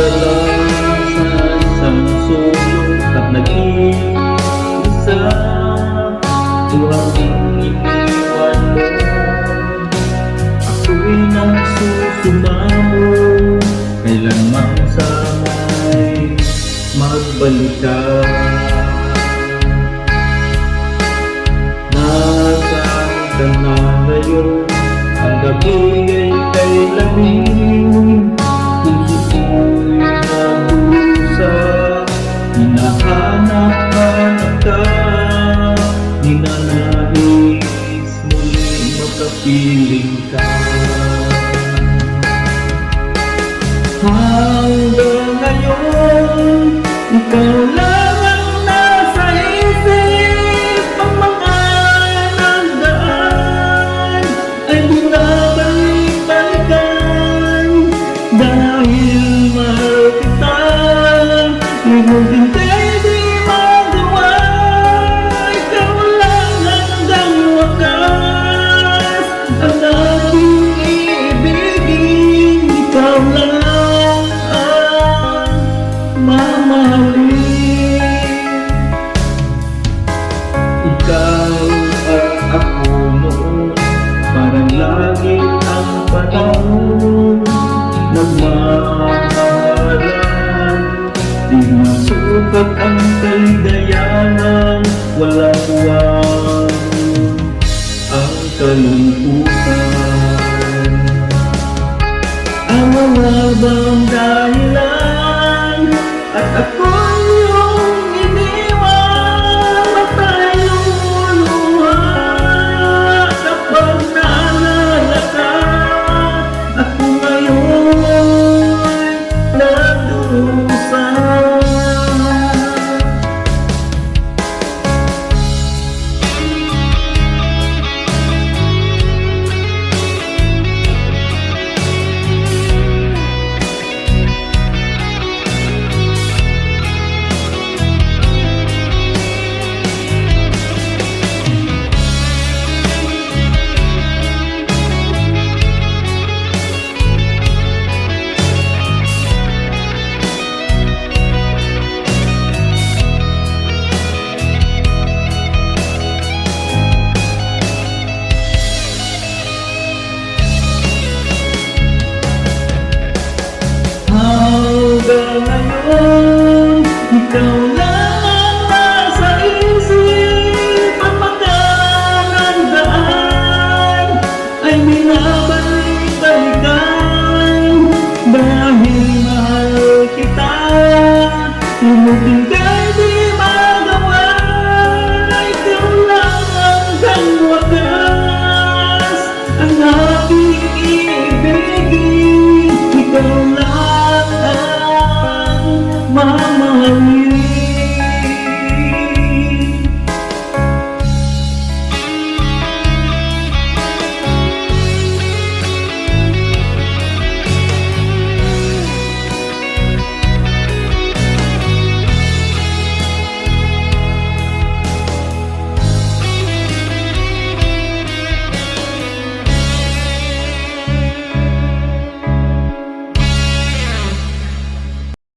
sa isang sulok at nag-iisa. Tuwang iniwan mo, ako'y nagsusumamo. Kailanman sana'y magbalik ka. Nasaan ka na ngayon? Ang gabi ay kay lamig. Puso ko'y nag-usa. Hinahanap-hanap ka. Ninanais muling makapiling ka. Hanggang ngayon, ikaw lang ang nasa isip. Ang mga nagdaan ay binabalik-balikan. Dahil mahal kita, ibig hintay di magawa. Ikaw lang hanggang wakas ang aking iibigin. Ikaw lang mamahalin. Ikaw at ako noon, parang langit ang panahon. Nagmahalan, di masukat ang kaligayahan. Walang buwan ang kalungkutan. Ang mga bang dahilan at ako yung iniwan na tayong luha. Kapag naalala ka, ako ngayon nagdurusa. Hanggang ngayon, ikaw lang ang nasa isip. Ang mga nandaan ay binabalik-balikan. Dahil mahal kita, lumutin ka'y di magawa. Ikaw lang hanggang wakas ang aking iibigin. Ikaw lang